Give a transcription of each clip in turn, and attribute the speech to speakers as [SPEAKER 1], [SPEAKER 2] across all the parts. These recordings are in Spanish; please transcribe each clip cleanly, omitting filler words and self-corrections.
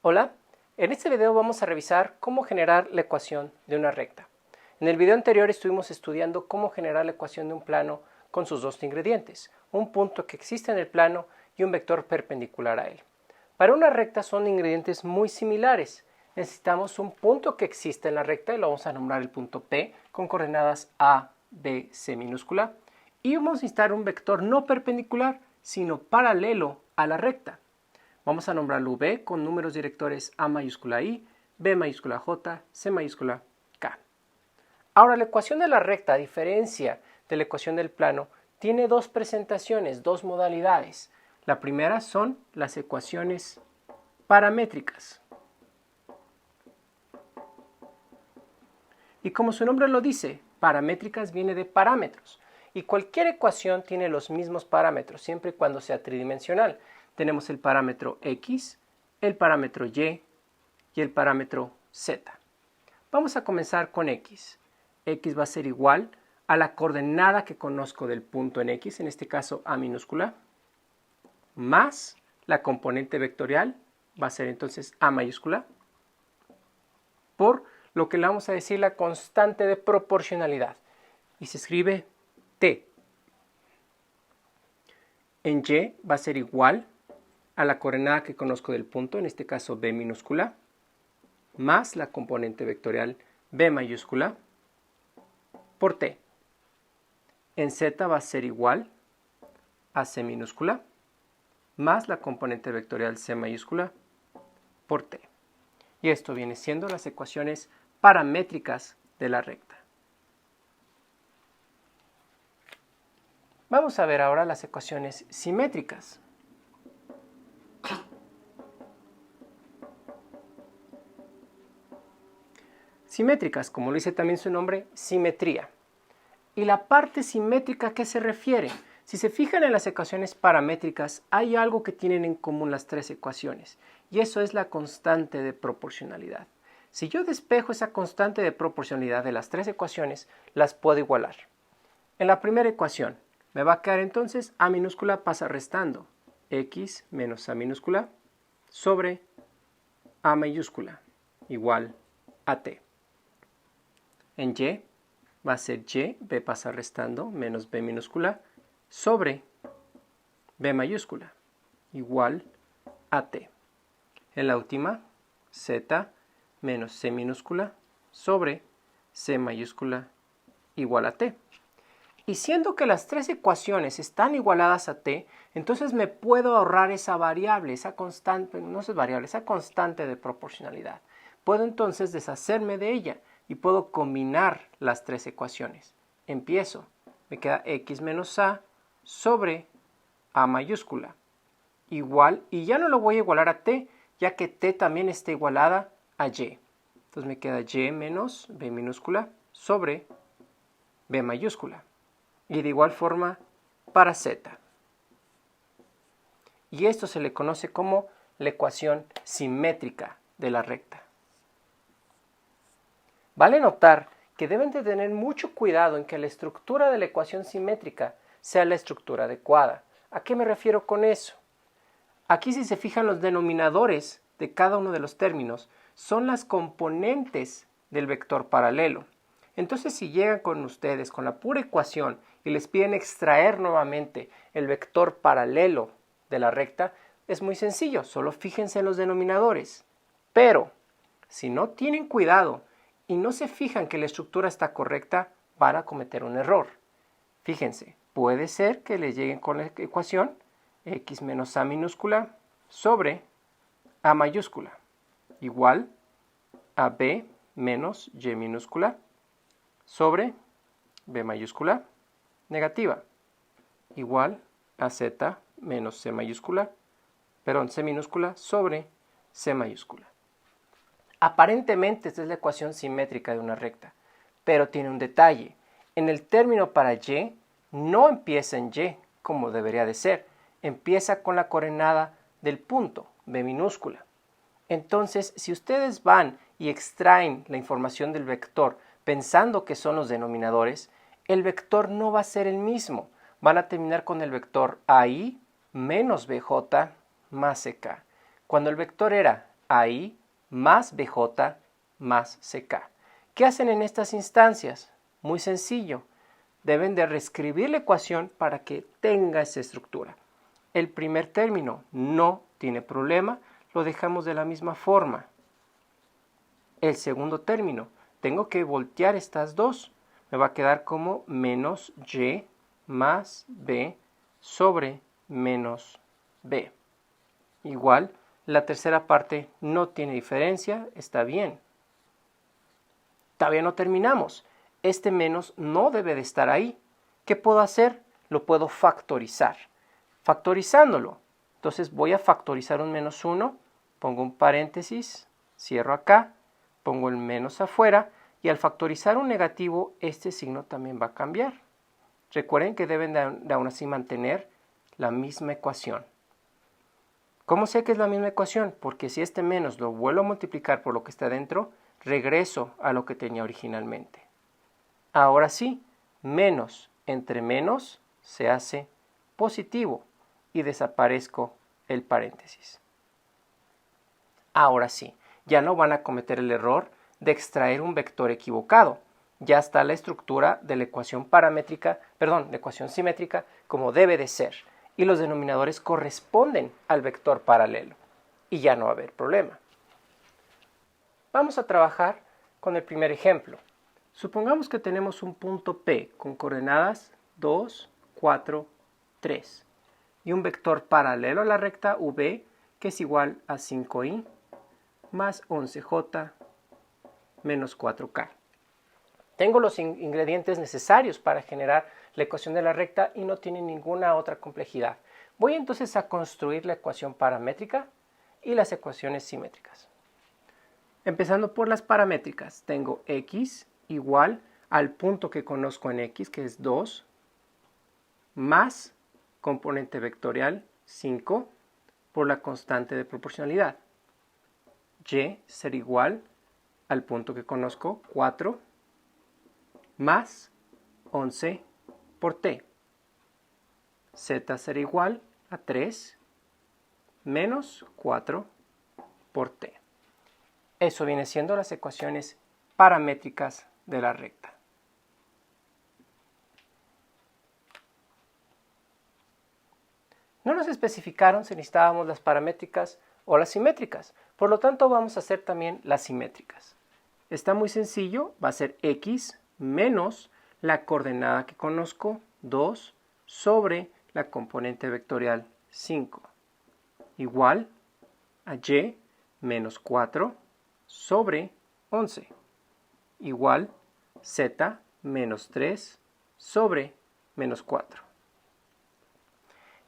[SPEAKER 1] Hola, en este video vamos a revisar cómo generar la ecuación de una recta. En el video anterior estuvimos estudiando cómo generar la ecuación de un plano con sus dos ingredientes, un punto que existe en el plano y un vector perpendicular a él. Para una recta son ingredientes muy similares. Necesitamos un punto que existe en la recta y lo vamos a nombrar el punto P con coordenadas A, B, C minúscula, y vamos a necesitar un vector no perpendicular sino paralelo a la recta. Vamos a nombrarlo V con números directores A mayúscula I, B mayúscula J, C mayúscula K. Ahora, la ecuación de la recta, a diferencia de la ecuación del plano, tiene dos presentaciones, dos modalidades. La primera son las ecuaciones paramétricas. Y como su nombre lo dice, paramétricas viene de parámetros. Y cualquier ecuación tiene los mismos parámetros, siempre y cuando sea tridimensional. Tenemos el parámetro X, el parámetro Y y el parámetro Z. Vamos a comenzar con X. X va a ser igual a la coordenada que conozco del punto en X, en este caso A minúscula, más la componente vectorial, va a ser entonces A mayúscula, por lo que le vamos a decir la constante de proporcionalidad. Y se escribe T. En Y va a ser igual a la coordenada que conozco del punto, en este caso B minúscula, más la componente vectorial B mayúscula, por T. En Z va a ser igual a C minúscula, más la componente vectorial C mayúscula, por T. Y esto viene siendo las ecuaciones paramétricas de la recta. Vamos a ver ahora las ecuaciones simétricas. Simétricas, como lo dice también su nombre, simetría. ¿Y la parte simétrica a qué se refiere? Si se fijan en las ecuaciones paramétricas, hay algo que tienen en común las tres ecuaciones, y eso es la constante de proporcionalidad. Si yo despejo esa constante de proporcionalidad de las tres ecuaciones, las puedo igualar. En la primera ecuación, me va a quedar entonces A minúscula pasa restando X menos A minúscula sobre A mayúscula igual a T. En Y va a ser Y, B pasa restando, menos B minúscula, sobre B mayúscula, igual a T. En la última, Z menos C minúscula, sobre C mayúscula, igual a T. Y siendo que las tres ecuaciones están igualadas a T, entonces me puedo ahorrar esa variable, esa constante, no es variable, esa constante de proporcionalidad. Puedo entonces deshacerme de ella y puedo combinar las tres ecuaciones. Empiezo, me queda X menos A sobre A mayúscula, igual, y ya no lo voy a igualar a T, ya que T también está igualada a Y. Entonces me queda Y menos B minúscula sobre B mayúscula. Y de igual forma para Z. Y esto se le conoce como la ecuación simétrica de la recta. Vale notar que deben de tener mucho cuidado en que la estructura de la ecuación simétrica sea la estructura adecuada. ¿A qué me refiero con eso? Aquí, si se fijan, los denominadores de cada uno de los términos son las componentes del vector paralelo. Entonces, si llegan con ustedes con la pura ecuación y les piden extraer nuevamente el vector paralelo de la recta, es muy sencillo, solo fíjense en los denominadores. Pero, si no tienen cuidado y no se fijan que la estructura está correcta, van a cometer un error. Fíjense, puede ser que les lleguen con la ecuación X menos A minúscula sobre A mayúscula, igual a B menos Y minúscula sobre B mayúscula negativa, igual a Z menos C mayúscula, C minúscula sobre C mayúscula. Aparentemente esta es la ecuación simétrica de una recta, pero tiene un detalle. En el término para Y no empieza en Y como debería de ser, empieza con la coordenada del punto, B minúscula. Entonces, si ustedes van y extraen la información del vector pensando que son los denominadores, el vector no va a ser el mismo. Van a terminar con el vector AI menos BJ más CK. Cuando el vector era AI más BJ más CK. ¿Qué hacen en estas instancias? Muy sencillo. Deben de reescribir la ecuación para que tenga esa estructura. El primer término no tiene problema, lo dejamos de la misma forma. El segundo término, tengo que voltear estas dos. Me va a quedar como menos Y más B sobre menos B. Igual, la tercera parte no tiene diferencia, está bien. Todavía no terminamos. Este menos no debe de estar ahí. ¿Qué puedo hacer? Lo puedo factorizar. Factorizándolo. Entonces voy a factorizar un menos 1, pongo un paréntesis, cierro acá, pongo el menos afuera y al factorizar un negativo, este signo también va a cambiar. Recuerden que deben de aún así mantener la misma ecuación. ¿Cómo sé que es la misma ecuación? Porque si este menos lo vuelvo a multiplicar por lo que está dentro, regreso a lo que tenía originalmente. Ahora sí, menos entre menos se hace positivo y desaparezco el paréntesis. Ahora sí, ya no van a cometer el error de extraer un vector equivocado. Ya está la estructura de la ecuación la ecuación simétrica como debe de ser. Y los denominadores corresponden al vector paralelo. Y ya no va a haber problema. Vamos a trabajar con el primer ejemplo. Supongamos que tenemos un punto P con coordenadas 2, 4, 3 y un vector paralelo a la recta V que es igual a 5i más 11j menos 4k. Tengo los ingredientes necesarios para generar la ecuación de la recta y no tiene ninguna otra complejidad. Voy entonces a construir la ecuación paramétrica y las ecuaciones simétricas. Empezando por las paramétricas, tengo x igual al punto que conozco en x, que es 2, más componente vectorial 5 por la constante de proporcionalidad. Y será igual al punto que conozco, 4, más 11 por t. Z será igual a 3 menos 4 por t. Eso viene siendo las ecuaciones paramétricas de la recta. No nos especificaron si necesitábamos las paramétricas o las simétricas, por lo tanto vamos a hacer también las simétricas. Está muy sencillo, va a ser x menos la coordenada que conozco, 2, sobre la componente vectorial 5, igual a y menos 4 sobre 11, igual z menos 3 sobre menos 4.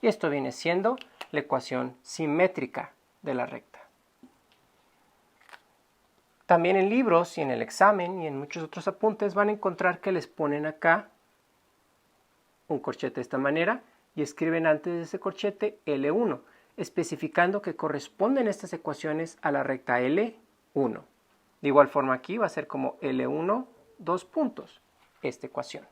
[SPEAKER 1] Y esto viene siendo la ecuación simétrica de la recta. También en libros y en el examen y en muchos otros apuntes van a encontrar que les ponen acá un corchete de esta manera y escriben antes de ese corchete L1, especificando que corresponden estas ecuaciones a la recta L1. De igual forma aquí va a ser como L1, 2 puntos, esta ecuación.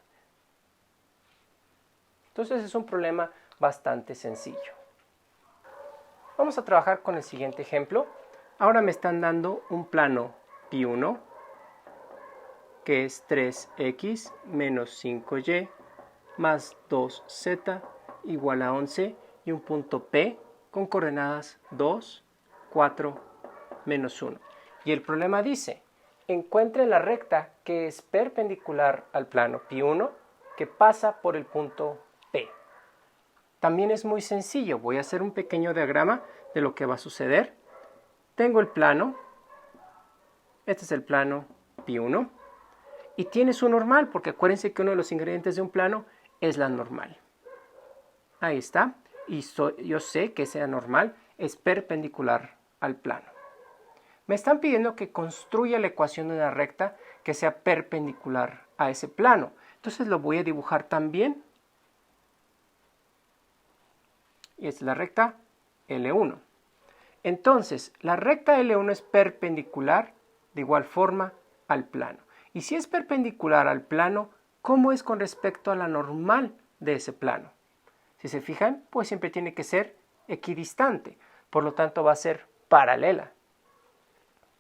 [SPEAKER 1] Entonces es un problema bastante sencillo. Vamos a trabajar con el siguiente ejemplo. Ahora me están dando un plano pi1, que es 3x menos 5y más 2z igual a 11 y un punto P con coordenadas 2, 4, menos 1. Y el problema dice, encuentre la recta que es perpendicular al plano pi1 que pasa por el punto P. También es muy sencillo, voy a hacer un pequeño diagrama de lo que va a suceder. Tengo el plano, este es el plano pi1, y tiene su normal, porque acuérdense que uno de los ingredientes de un plano es la normal. Ahí está, y yo sé que esa normal es perpendicular al plano. Me están pidiendo que construya la ecuación de una recta que sea perpendicular a ese plano. Entonces lo voy a dibujar también. Y esta es la recta L1. Entonces, la recta L1 es perpendicular de igual forma al plano. Y si es perpendicular al plano, ¿cómo es con respecto a la normal de ese plano? Si se fijan, pues siempre tiene que ser equidistante. Por lo tanto, va a ser paralela.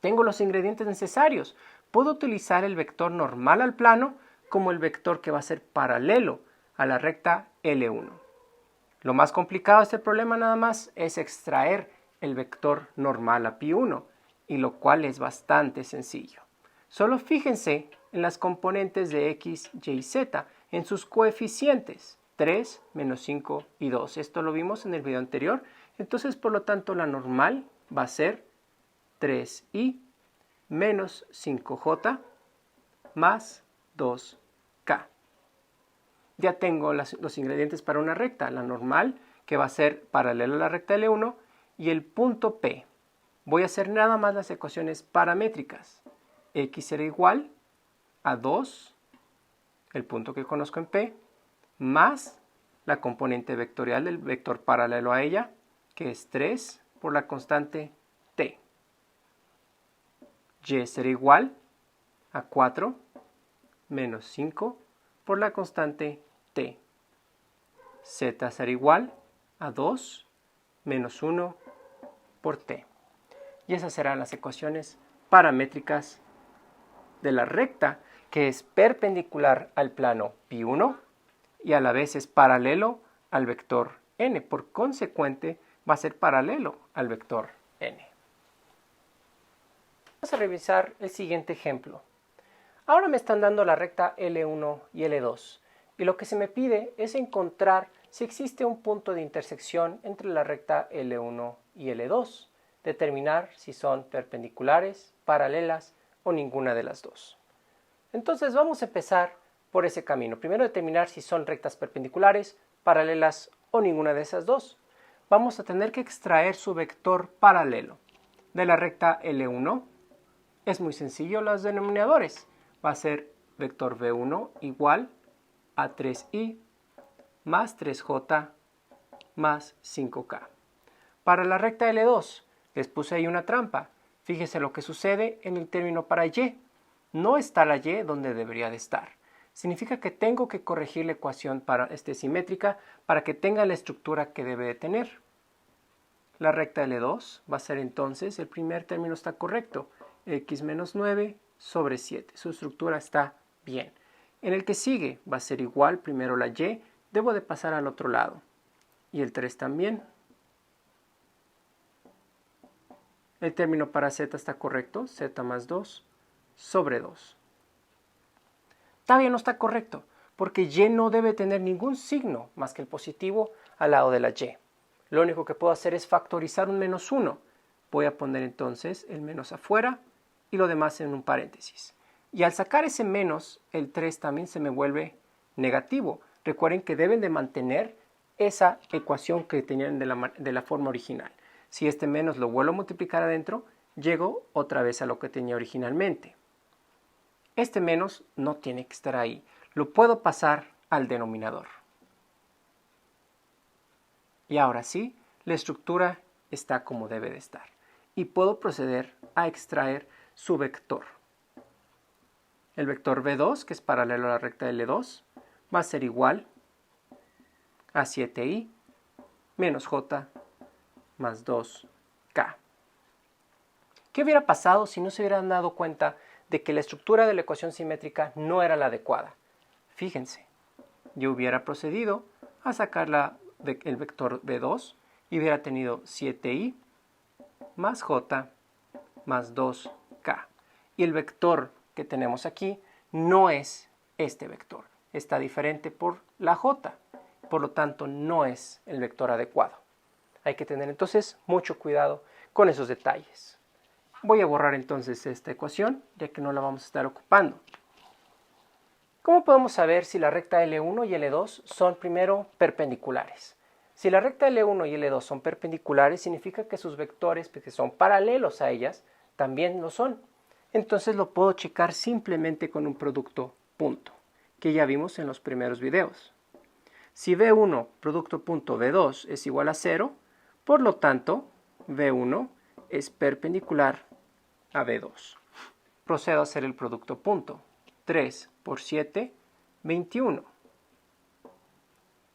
[SPEAKER 1] Tengo los ingredientes necesarios. Puedo utilizar el vector normal al plano como el vector que va a ser paralelo a la recta L1. Lo más complicado de este problema nada más es extraer el vector normal a pi1, y lo cual es bastante sencillo. Solo fíjense en las componentes de x, y y z, en sus coeficientes, 3, menos 5 y 2. Esto lo vimos en el video anterior. Entonces, por lo tanto, la normal va a ser 3i menos 5j más 2k. Ya tengo los ingredientes para una recta, la normal, que va a ser paralela a la recta L1, y el punto P. Voy a hacer nada más las ecuaciones paramétricas. X será igual a 2, el punto que conozco en P, más la componente vectorial del vector paralelo a ella, que es 3 por la constante T. Y será igual a 4 menos 5 por la constante T. Z será igual a 2 menos 1 por T. Y esas serán las ecuaciones paramétricas de la recta que es perpendicular al plano pi1 y a la vez es paralelo al vector n. Por consecuente, va a ser paralelo al vector n. Vamos a revisar el siguiente ejemplo. Ahora me están dando la recta L1 y L2, y lo que se me pide es encontrar si existe un punto de intersección entre la recta L1 y L2, determinar si son perpendiculares, paralelas o ninguna de las dos. Entonces vamos a empezar por ese camino. Primero determinar si son rectas perpendiculares, paralelas o ninguna de esas dos. Vamos a tener que extraer su vector paralelo. De la recta L1 es muy sencillo los denominadores. Va a ser vector V1 igual a 3i más 3j más 5k. Para la recta L2 les puse ahí una trampa. Fíjese lo que sucede en el término para y. No está la y donde debería de estar. Significa que tengo que corregir la ecuación simétrica para que tenga la estructura que debe de tener. La recta L2 va a ser entonces, el primer término está correcto, x menos 9 sobre 7. Su estructura está bien. En el que sigue va a ser igual, primero la y, debo de pasar al otro lado. Y el 3 también. El término para z está correcto, z más 2 sobre 2. Todavía no está correcto, porque y no debe tener ningún signo más que el positivo al lado de la y. Lo único que puedo hacer es factorizar un menos 1. Voy a poner entonces el menos afuera y lo demás en un paréntesis. Y al sacar ese menos, el 3 también se me vuelve negativo. Recuerden que deben de mantener esa ecuación que tenían de la forma original. Si este menos lo vuelvo a multiplicar adentro, llego otra vez a lo que tenía originalmente. Este menos no tiene que estar ahí. Lo puedo pasar al denominador. Y ahora sí, la estructura está como debe de estar. Y puedo proceder a extraer su vector. El vector V2, que es paralelo a la recta L2, va a ser igual a 7i menos j más 2k. ¿Qué hubiera pasado si no se hubieran dado cuenta de que la estructura de la ecuación simétrica no era la adecuada? Fíjense, yo hubiera procedido a sacar el vector V2 y hubiera tenido 7i más j más 2k. Y el vector que tenemos aquí no es este vector. Está diferente por la j. Por lo tanto, no es el vector adecuado. Hay que tener entonces mucho cuidado con esos detalles. Voy a borrar entonces esta ecuación, ya que no la vamos a estar ocupando. ¿Cómo podemos saber si la recta L1 y L2 son primero perpendiculares? Si la recta L1 y L2 son perpendiculares, significa que sus vectores, que son paralelos a ellas, también lo son. Entonces lo puedo checar simplemente con un producto punto, que ya vimos en los primeros videos. Si V1 producto punto V2 es igual a 0, por lo tanto, V1 es perpendicular a V2. Procedo a hacer el producto punto. 3 por 7, 21.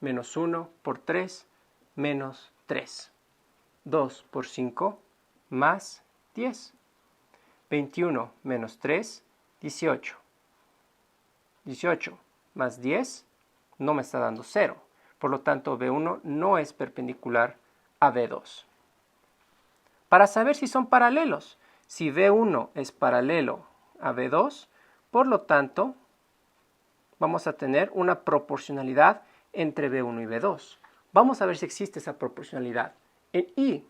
[SPEAKER 1] Menos 1 por 3, menos 3. 2 por 5, más 10. 21 menos 3, 18. 18 más 10 no me está dando 0. Por lo tanto, B1 no es perpendicular a B2. Para saber si son paralelos, si B1 es paralelo a B2, por lo tanto, vamos a tener una proporcionalidad entre B1 y B2. Vamos a ver si existe esa proporcionalidad. En I,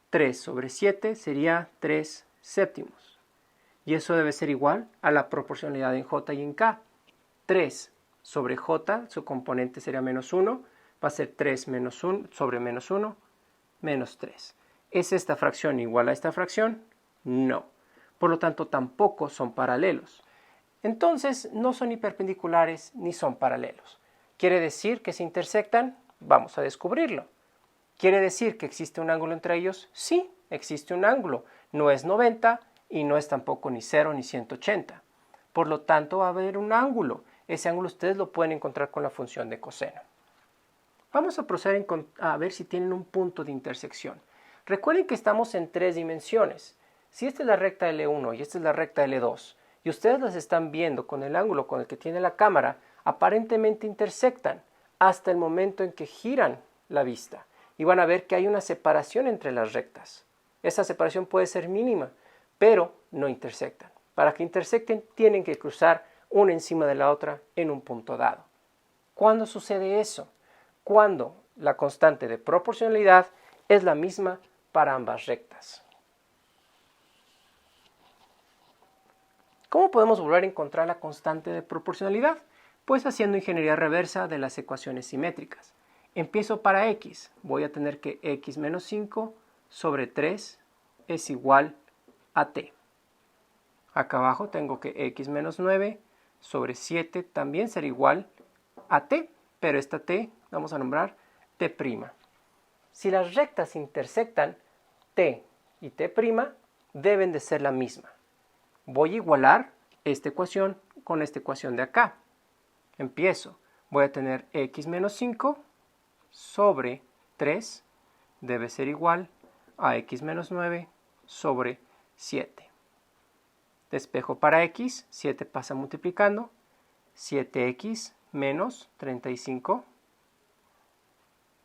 [SPEAKER 1] 3 sobre 7 sería 3 séptimos. Y eso debe ser igual a la proporcionalidad en J y en K. 3 sobre J, su componente sería menos 1, va a ser 3 menos 1 sobre menos 1, menos 3. ¿Es esta fracción igual a esta fracción? No. Por lo tanto, tampoco son paralelos. Entonces, no son ni perpendiculares ni son paralelos. ¿Quiere decir que se intersectan? Vamos a descubrirlo. ¿Quiere decir que existe un ángulo entre ellos? Sí, existe un ángulo. No es 90 y no es tampoco ni 0 ni 180. Por lo tanto, va a haber un ángulo. Ese ángulo ustedes lo pueden encontrar con la función de coseno. Vamos a proceder a ver si tienen un punto de intersección. Recuerden que estamos en 3 dimensiones. Si esta es la recta L1 y esta es la recta L2, y ustedes las están viendo con el ángulo con el que tiene la cámara, aparentemente intersectan hasta el momento en que giran la vista. Y van a ver que hay una separación entre las rectas. Esa separación puede ser mínima, pero no intersectan. Para que intersecten, tienen que cruzar una encima de la otra en un punto dado. ¿Cuándo sucede eso? Cuando la constante de proporcionalidad es la misma para ambas rectas. ¿Cómo podemos volver a encontrar la constante de proporcionalidad? Pues haciendo ingeniería reversa de las ecuaciones simétricas. Empiezo para x. Voy a tener que x menos 5 sobre 3 es igual a t. Acá abajo tengo que x menos 9 sobre 7 también será igual a t, pero esta t vamos a nombrar t'. Si las rectas intersectan, t y t' deben de ser la misma. Voy a igualar esta ecuación con esta ecuación de acá. Empiezo. Voy a tener x menos 5 sobre 3 debe ser igual a x menos 9 sobre 7. Despejo para x, 7 pasa multiplicando, 7x menos 35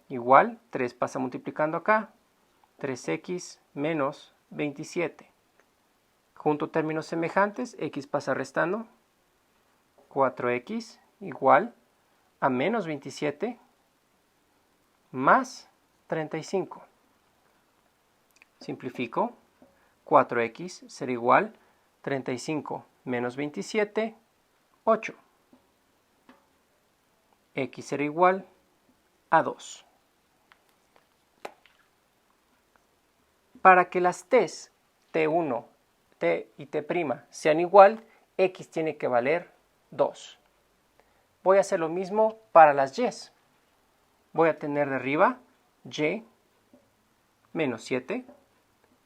[SPEAKER 1] igual, 3 pasa multiplicando acá, 3x menos 27. Junto términos semejantes, x pasa restando, 4x igual a menos 27 más 35. Simplifico, 4x será igual 35 menos 27, 8. X será igual a 2. Para que las t's, t1, t y t' sean igual, x tiene que valer 2. Voy a hacer lo mismo para las y's. Voy a tener de arriba y menos 7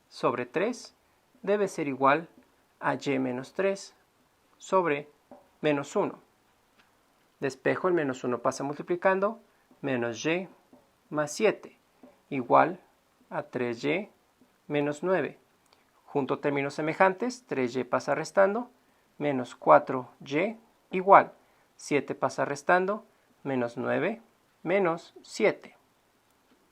[SPEAKER 1] sobre 3 debe ser igual a y menos 3 sobre menos 1. Despejo, el menos 1 pasa multiplicando, menos y más 7 igual a 3y menos 9. Junto términos semejantes, 3y pasa restando, menos 4y igual, 7 pasa restando, menos 9 menos 7.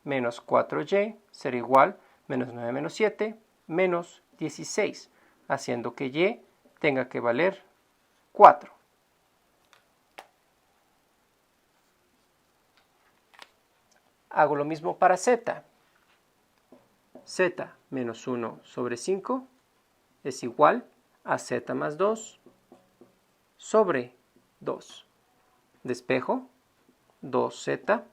[SPEAKER 1] Menos 4y será igual, menos 9 menos 7, menos 16, haciendo que y tenga que valer 4. Hago lo mismo para z. Z menos 1 sobre 5 es igual a z más 2 sobre 2. Despejo, 2z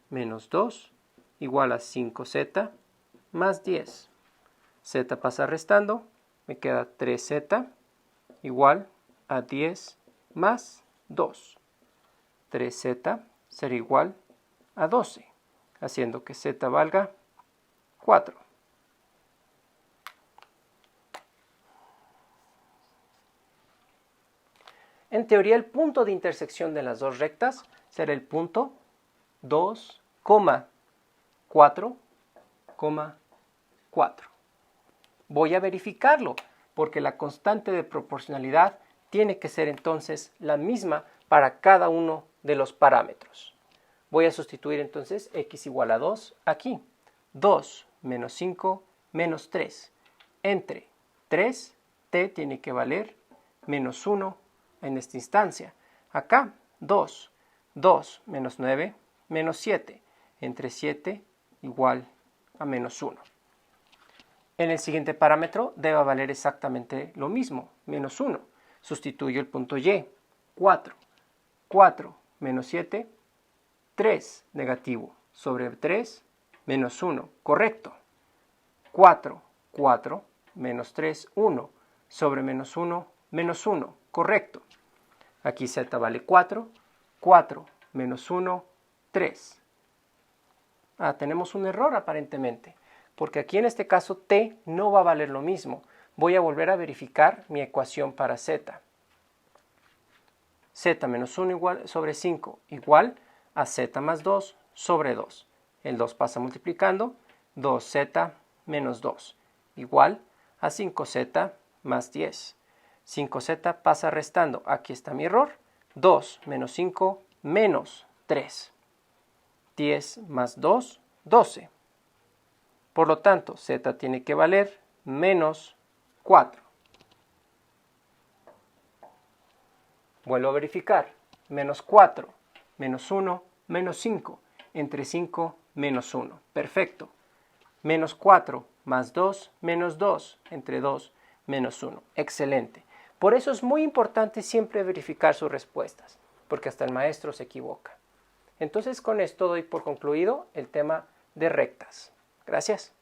[SPEAKER 1] menos 2 igual a 5z más 10. Z pasa restando, me queda 3z igual a 10 más 2. 3z será igual a 12, haciendo que z valga 4. En teoría, el punto de intersección de las dos rectas será el punto 2, 4, 4. Voy a verificarlo. porque la constante de proporcionalidad tiene que ser entonces la misma para cada uno de los parámetros. Voy a sustituir entonces x igual a 2 aquí. 2 menos 5 menos 3. Entre 3, t tiene que valer menos 1 en esta instancia. Acá 2. 2 menos 9 menos 7. Entre 7 igual a menos 1. En el siguiente parámetro debe valer exactamente lo mismo, menos 1. Sustituyo el punto y. 4. 4 menos 7, 3 negativo. Sobre 3, menos 1. Correcto. 4. 4 menos 3, 1. Sobre menos 1, menos 1. Correcto. Aquí z vale 4. 4 menos 1, 3. Tenemos un error aparentemente, porque aquí en este caso t no va a valer lo mismo. Voy a volver a verificar mi ecuación para z. Z menos 1 igual sobre 5 igual a z más 2 sobre 2. El 2 pasa multiplicando, 2z menos 2 igual a 5z más 10. 5z pasa restando, aquí está mi error, 2 menos 5 menos 3. 10 más 2, 12. Por lo tanto, z tiene que valer menos 4. Vuelvo a verificar. Menos 4, menos 1, menos 5. Entre 5, menos 1. Perfecto. Menos 4 más 2, menos 2. Entre 2, menos 1. Excelente. Por eso es muy importante siempre verificar sus respuestas, porque hasta el maestro se equivoca. Entonces con esto doy por concluido el tema de rectas. Gracias.